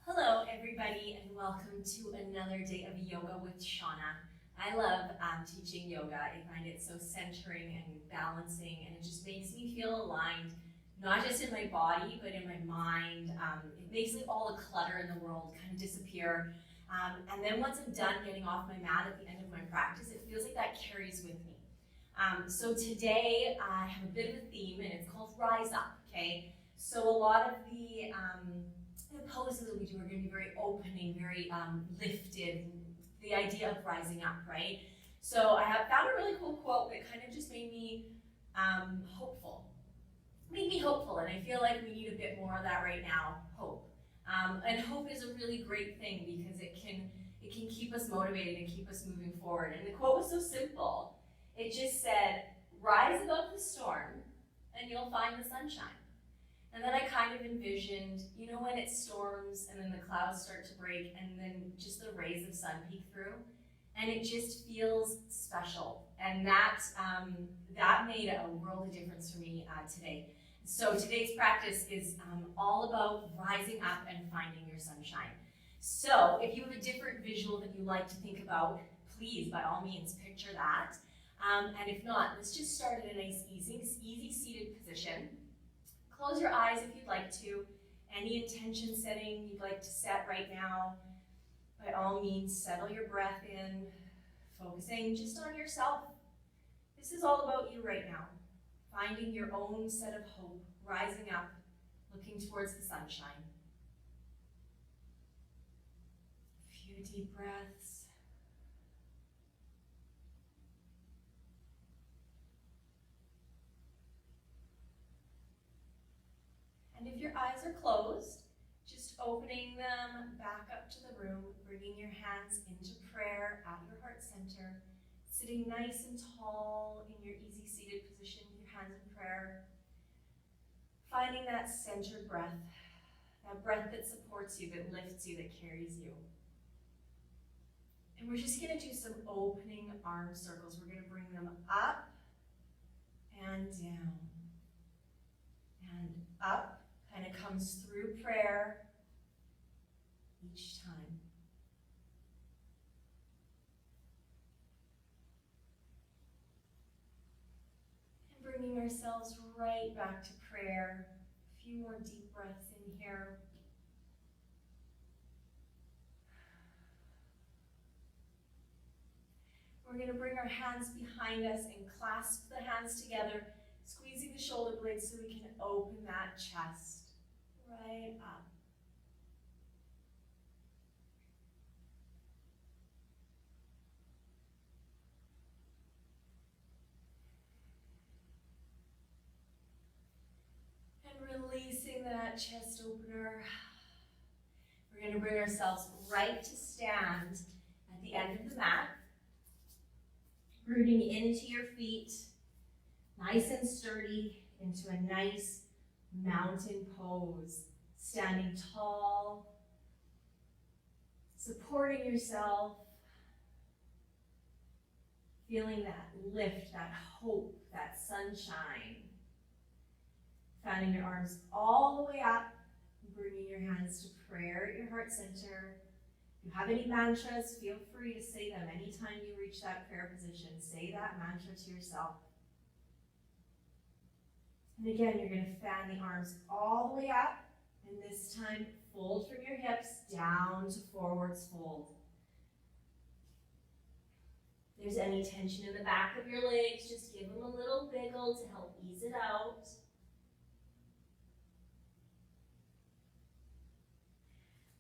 Hello everybody and welcome to another day of yoga with Shauna. I love teaching yoga. I find it so centering and balancing, and it just makes me feel aligned, not just in my body but in my mind. It makes all the clutter in the world kind of disappear, and then once I'm done getting off my mat at the end of my practice, it feels like that carries with me. So today I have a bit of a theme, and it's called Rise Up. Okay, so a lot of the poses that we do are going to be very opening, very lifted, the idea of rising up, right? So I have found a really cool quote that kind of just made me hopeful. Made me hopeful, and I feel like we need a bit more of that right now, hope. And hope is a really great thing because it can keep us motivated and keep us moving forward. And the quote was so simple. It just said, "Rise above the storm and you'll find the sunshine." And then I kind of envisioned, you know, when it storms and then the clouds start to break and then just the rays of sun peek through, and it just feels special. And that made a world of difference for me today. So today's practice is all about rising up and finding your sunshine. So if you have a different visual that you like to think about, please, by all means, picture that. And if not, let's just start in a nice, easy seated position. Close your eyes if you'd like to. Any intention setting you'd like to set right now, by all means, settle your breath in, focusing just on yourself. This is all about you right now, finding your own set of hope, rising up, looking towards the sunshine. A few deep breaths. And if your eyes are closed, just opening them back up to the room, bringing your hands into prayer at your heart center, sitting nice and tall in your easy seated position with your hands in prayer, finding that centered breath, that breath that supports you, that lifts you, that carries you. And we're just going to do some opening arm circles. We're going to bring them up and down and up. And it comes through prayer each time. And bringing ourselves right back to prayer. A few more deep breaths in here. We're going to bring our hands behind us and clasp the hands together, squeezing the shoulder blades so we can open that chest right up. And releasing that chest opener. We're going to bring ourselves right to stand at the end of the mat. Rooting into your feet, nice and sturdy, into a nice mountain pose. Standing tall, supporting yourself, feeling that lift, that hope, that sunshine. Finding your arms all the way up, bringing your hands to prayer at your heart center. If you have any mantras, feel free to say them. Anytime you reach that prayer position, say that mantra to yourself. And again, you're going to fan the arms all the way up, and this time fold from your hips down to forwards fold. If there's any tension in the back of your legs, just give them a little wiggle to help ease it out.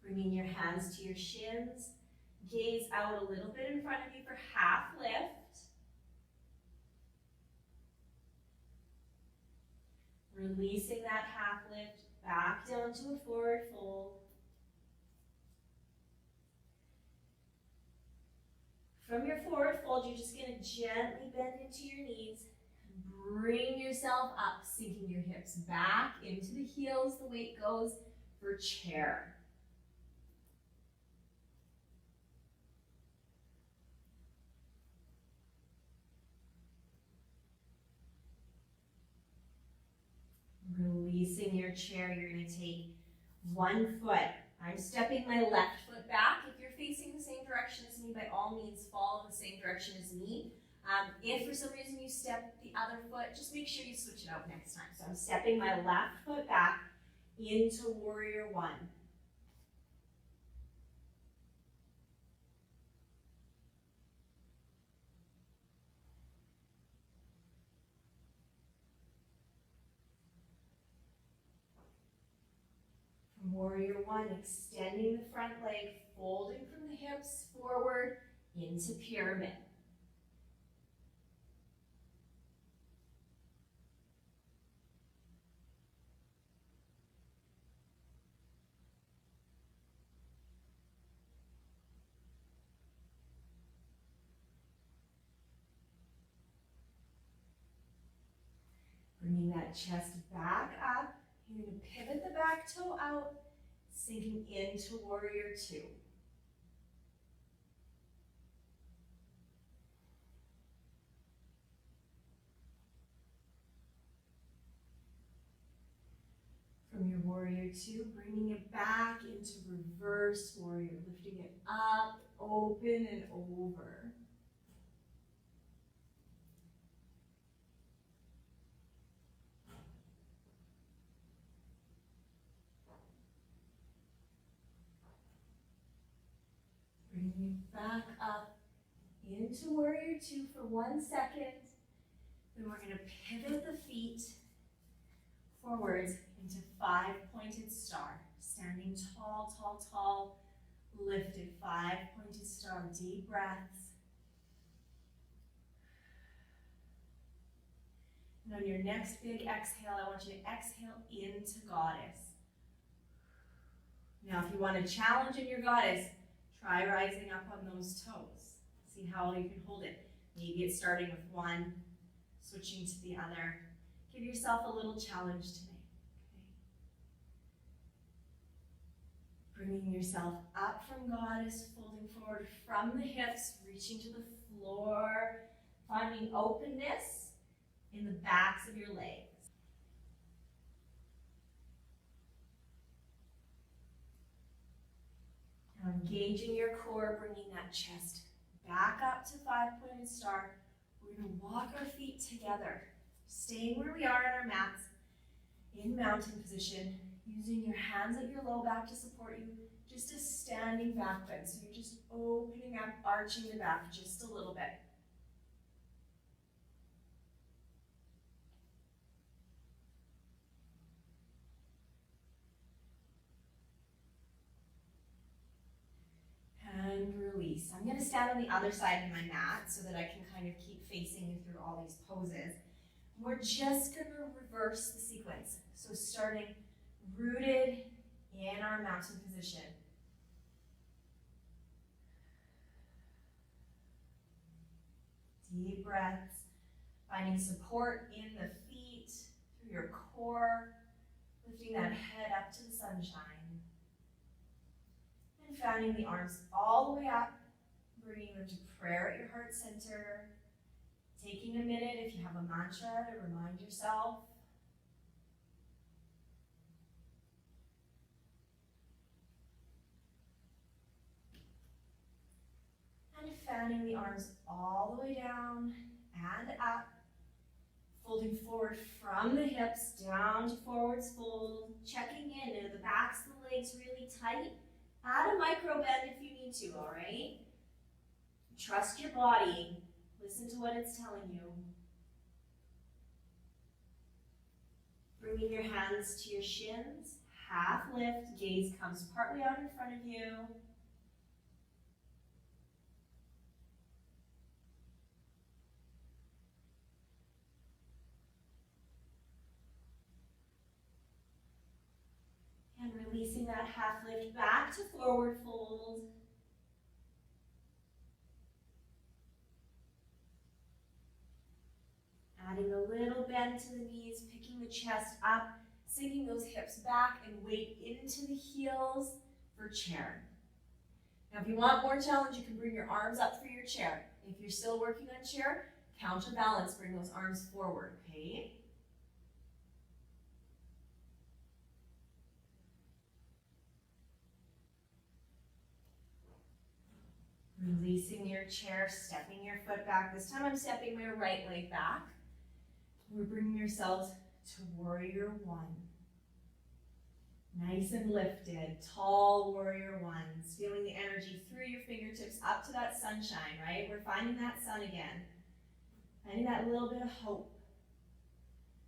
Bringing your hands to your shins, gaze out a little bit in front of you for half lift. Releasing that half lift back down to a forward fold. From your forward fold, you're just going to gently bend into your knees. Bring yourself up, sinking your hips back into the heels. The weight goes for chair. Releasing your chair, you're going to take one foot I'm stepping my left foot back. If you're facing the same direction as me, by all means, follow the same direction as me. If for some reason you step the other foot, just make sure you switch it out next time. So I'm stepping my left foot back into warrior one. From warrior one, extending the front leg, folding from the hips forward into pyramid. Bringing that chest back up. You're going to pivot the back toe out, sinking into warrior two. From your warrior two, bringing it back into reverse warrior, lifting it up, open and over. Bringing it back up into warrior two for 1 second. Then we're going to pivot the feet forwards into 5-pointed star. Standing tall, tall, tall, lifted 5-pointed star. Deep breaths. And on your next big exhale, I want you to exhale into goddess. Now, if you want a challenge in your goddess, try rising up on those toes. See how you can hold it. Maybe it's starting with one, switching to the other. Give yourself a little challenge today. Okay. Bringing yourself up from goddess, folding forward from the hips, reaching to the floor, finding openness in the backs of your legs. Now engaging your core, bringing that chest back up to 5-pointed star. We're going to walk our feet together, staying where we are on our mats, in mountain position, using your hands at your low back to support you, just a standing back bend. So you're just opening up, arching the back just a little bit. And release. I'm going to stand on the other side of my mat so that I can kind of keep facing you through all these poses. We're just going to reverse the sequence. So starting rooted in our mountain position. Deep breaths, finding support in the feet, through your core, lifting that head up to the sunshine. And finding the arms all the way up, bringing them to prayer at your heart center. Taking a minute, if you have a mantra, to remind yourself. And fanning the arms all the way down and up. Folding forward from the hips down to forwards fold. Checking in. Are the backs of the legs really tight? Add a micro bend if you need to, all right? Trust your body. Listen to what it's telling you. Bringing your hands to your shins. Half lift. Gaze comes partly out in front of you. And releasing that half lift back to forward fold. Adding a little bend to the knees, picking the chest up, sinking those hips back and weight into the heels for chair. Now if you want more challenge, you can bring your arms up for your chair. If you're still working on chair, counterbalance, bring those arms forward, okay? your chair, stepping your foot back. This time I'm stepping my right leg back. We're bringing yourselves to warrior one. Nice and lifted, tall warrior ones. Feeling the energy through your fingertips up to that sunshine, right? We're finding that sun again. Finding that little bit of hope.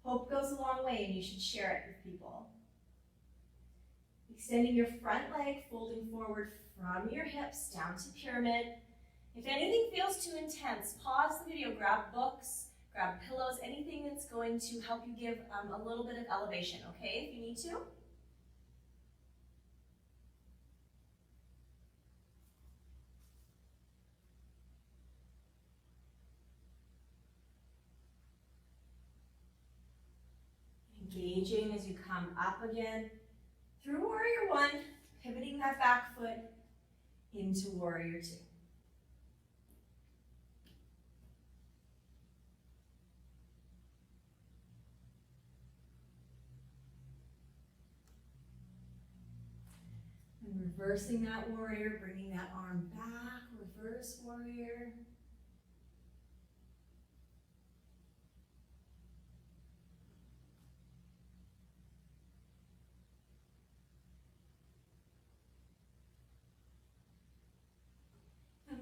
Hope goes a long way and you should share it with people. Extending your front leg, folding forward from your hips down to pyramid. If anything feels too intense, pause the video, grab books, grab pillows, anything that's going to help you give a little bit of elevation, okay, if you need to. Engaging as you come up again through warrior one, pivoting that back foot into warrior two. And reversing that warrior, bringing that arm back, reverse warrior.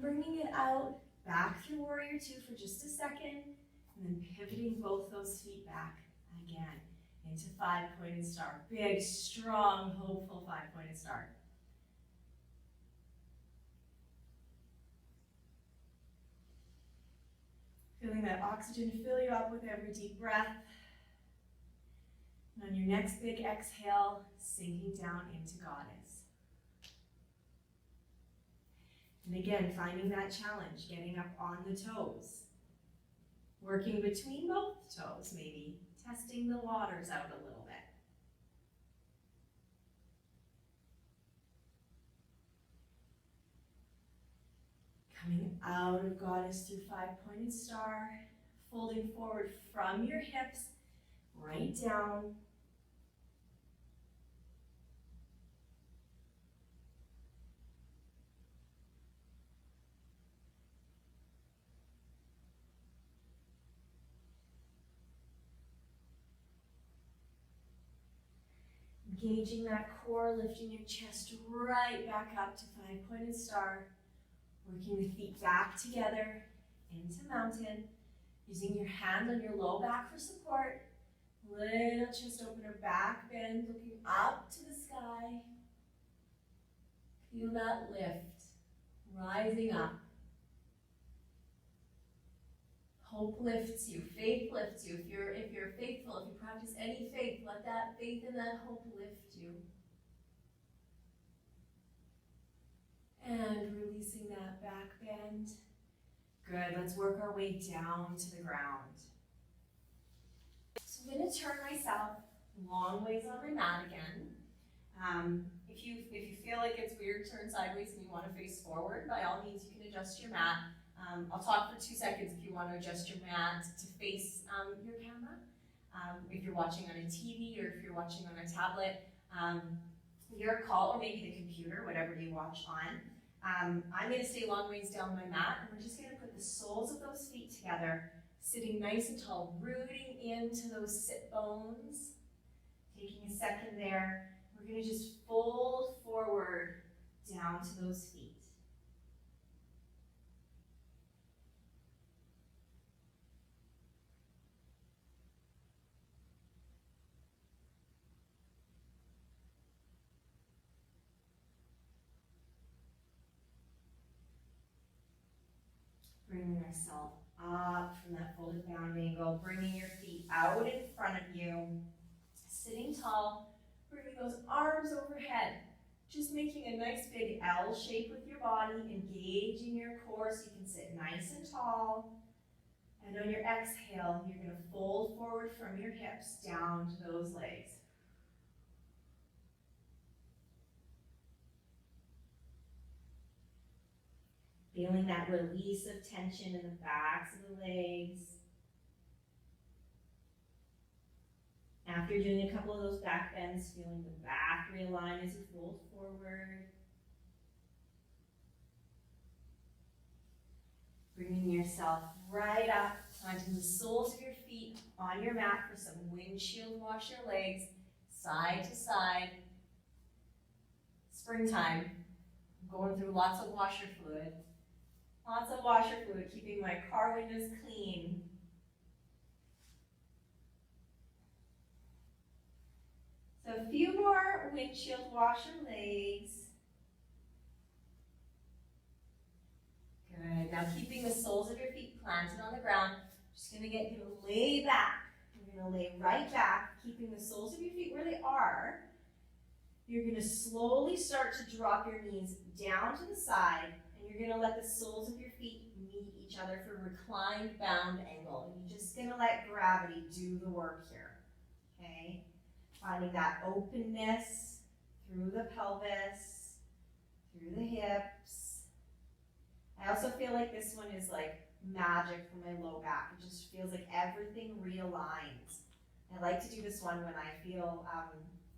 Bringing it out, back through warrior two for just a second, and then pivoting both those feet back again into five-pointed star. Big, strong, hopeful five-pointed star. Feeling that oxygen fill you up with every deep breath. And on your next big exhale, sinking down into goddess. And again, finding that challenge, getting up on the toes. Working between both toes, maybe. Testing the waters out a little bit. Coming out of goddess through five-pointed star. Folding forward from your hips, right down. Engaging that core, lifting your chest right back up to five-pointed star. Working the feet back together into mountain. Using your hand on your low back for support. Little chest opener, back bend, looking up to the sky. Feel that lift, rising up. Hope lifts you, faith lifts you. If you're faithful, if you practice any faith, let that faith and that hope lift you. And releasing that back bend. Good, let's work our way down to the ground. So I'm gonna turn myself long ways on my mat again. If you feel like it's weird, turn sideways and you wanna face forward, by all means you can adjust your mat. I'll talk for 2 seconds if you want to adjust your mat to face your camera. If you're watching on a TV or if you're watching on a tablet, your call, or maybe the computer, whatever you watch on. I'm going to stay long ways down my mat, and we're just going to put the soles of those feet together, sitting nice and tall, rooting into those sit bones. Taking a second there, we're going to just fold forward down to those feet. Bringing ourselves up from that folded down angle, bringing your feet out in front of you, sitting tall, bringing those arms overhead, just making a nice big L shape with your body, engaging your core so you can sit nice and tall. And on your exhale, you're going to fold forward from your hips down to those legs. Feeling that release of tension in the backs of the legs. After doing a couple of those back bends, feeling the back realign as you fold forward. Bringing yourself right up, planting the soles of your feet on your mat for some windshield wash your legs, side to side. Springtime, I'm going through lots of washer fluid. Lots of washer fluid, keeping my car windows clean. So a few more windshield washer legs. Good. Now keeping the soles of your feet planted on the ground. Just gonna lay back. You're gonna lay right back, keeping the soles of your feet where they are. You're gonna slowly start to drop your knees down to the side, and you're gonna let the soles of your feet meet each other for reclined bound angle. And you're just gonna let gravity do the work here, okay? Finding that openness through the pelvis, through the hips. I also feel like this one is like magic for my low back. It just feels like everything realigns. I like to do this one when I feel,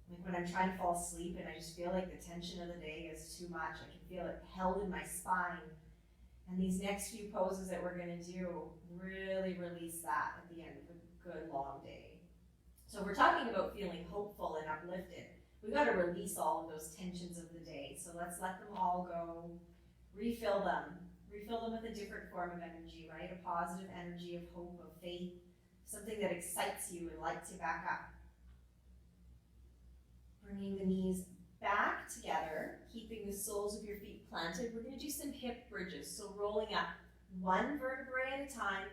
like when I'm trying to fall asleep and I just feel like the tension of the day is too much. I can feel it held in my spine. And these next few poses that we're gonna do really release that at the end of a good long day. So we're talking about feeling hopeful and uplifted. We gotta release all of those tensions of the day. So let's let them all go, refill them with a different form of energy, right? A positive energy of hope, of faith, something that excites you and lights you back up. Bringing the knees back together, keeping the soles of your feet planted. We're gonna do some hip bridges. So rolling up one vertebrae at a time,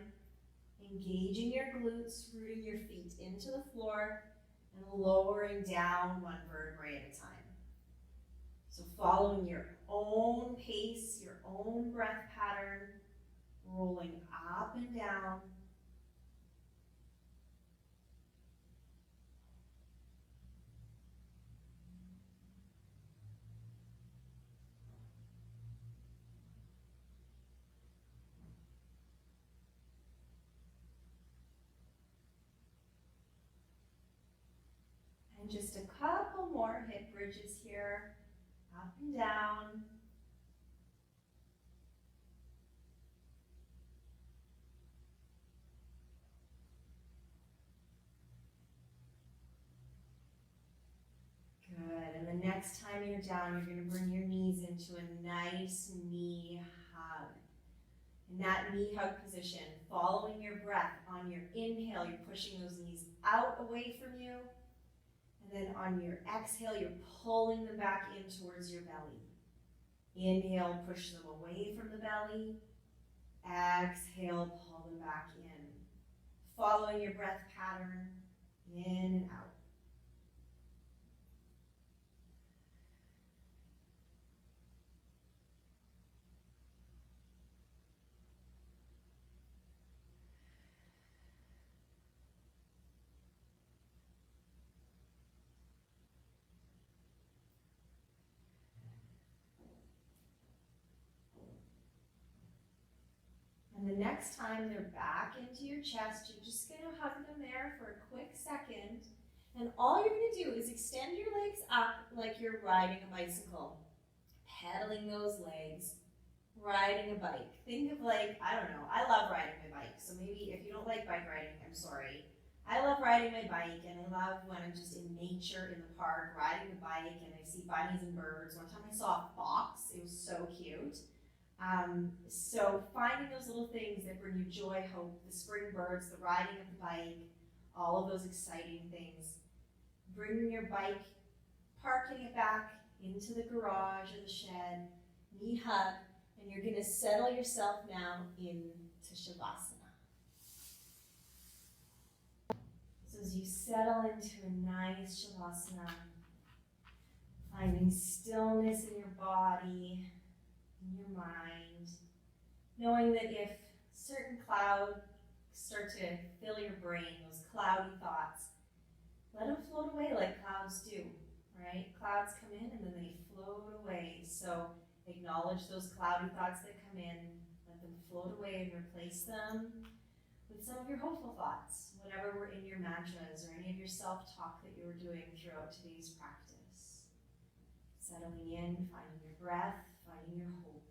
engaging your glutes, rooting your feet into the floor, and lowering down one vertebrae at a time. So following your own pace, your own breath pattern, rolling up and down. And just a couple more hip bridges here, up and down. Good, and the next time you're down, you're gonna bring your knees into a nice knee hug. In that knee hug position, following your breath, on your inhale, you're pushing those knees out away from you. And then on your exhale, you're pulling them back in towards your belly. Inhale, push them away from the belly. Exhale, pull them back in. Following your breath pattern, in and out. And the next time they're back into your chest, you're just gonna hug them there for a quick second. And all you're gonna do is extend your legs up like you're riding a bicycle. Pedaling those legs, riding a bike. Think of like, I don't know, I love riding my bike. So maybe if you don't like bike riding, I'm sorry. I love riding my bike, and I love when I'm just in nature in the park, riding the bike, and I see bunnies and birds. One time I saw a fox, it was so cute. So finding those little things that bring you joy, hope, the spring birds, the riding of the bike, all of those exciting things. Bringing your bike, parking it back into the garage or the shed, knee hug, and you're gonna settle yourself now into Shavasana. So as you settle into a nice Shavasana, finding stillness in your body, in your mind, knowing that if certain clouds start to fill your brain, those cloudy thoughts, let them float away like clouds do, right? Clouds come in and then they float away. So acknowledge those cloudy thoughts that come in, let them float away and replace them with some of your hopeful thoughts, whatever were in your mantras or any of your self-talk that you were doing throughout today's practice. Settling in, finding your breath, finding your hope.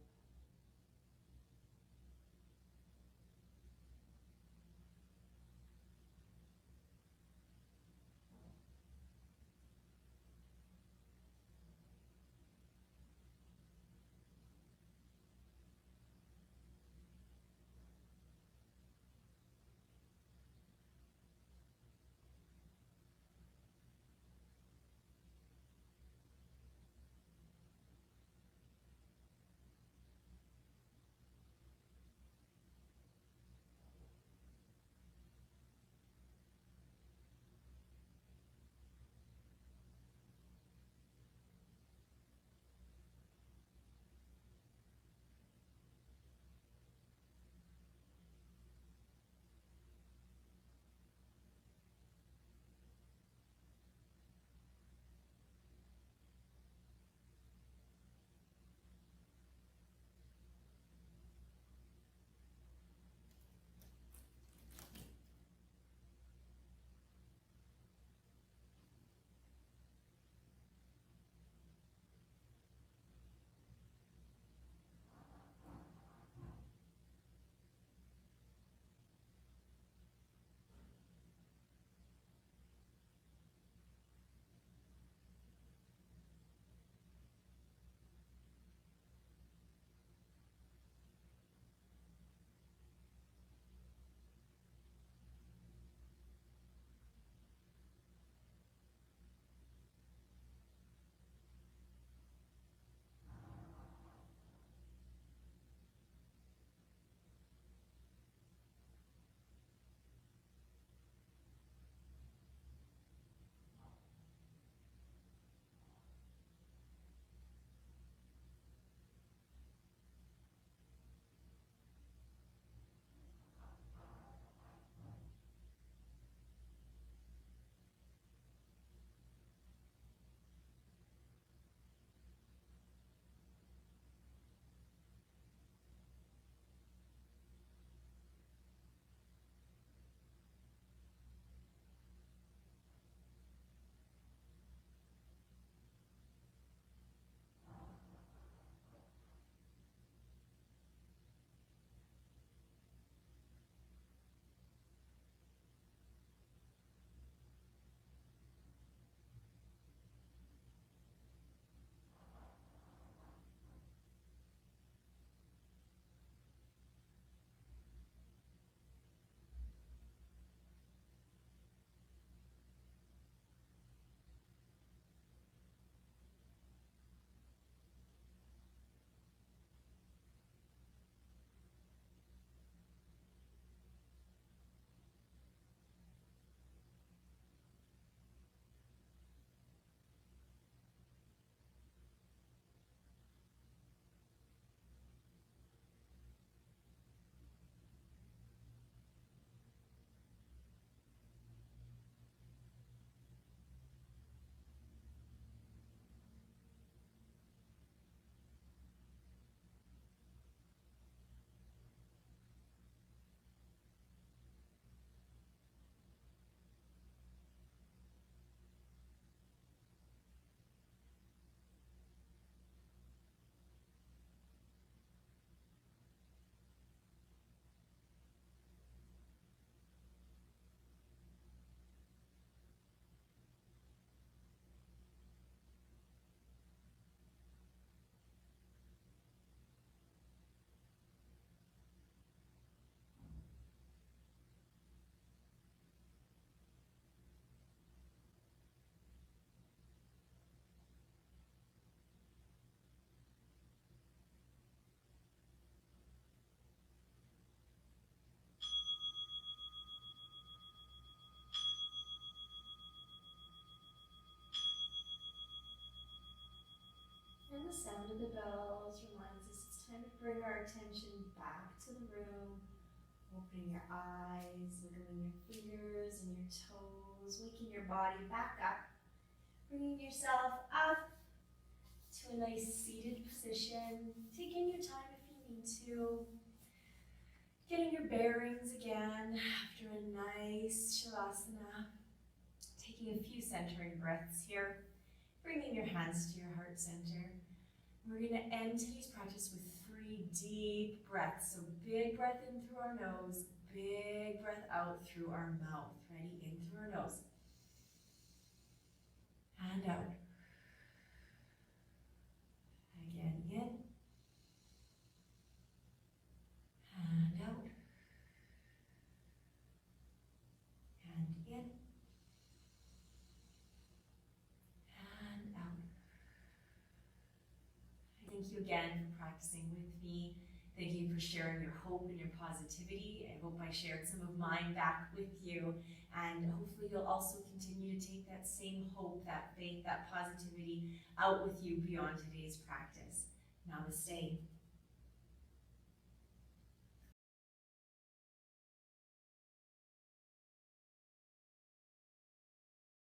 sound of the bells reminds us it's time to bring our attention back to the room. Opening your eyes, wiggling your fingers and your toes, waking your body back up. Bringing yourself up to a nice seated position. Taking your time if you need to. Getting your bearings again after a nice Shavasana. Taking a few centering breaths here. Bringing your hands to your heart center. We're going to end today's practice with 3 deep breaths. So big breath in through our nose, big breath out through our mouth. Ready? In through our nose. And out. Again, in. And out. And in. And out. Thank you again for practicing with me. Thank you for sharing your hope and your positivity. I hope I shared some of mine back with you. And hopefully you'll also continue to take that same hope, that faith, that positivity out with you beyond today's practice. Namaste.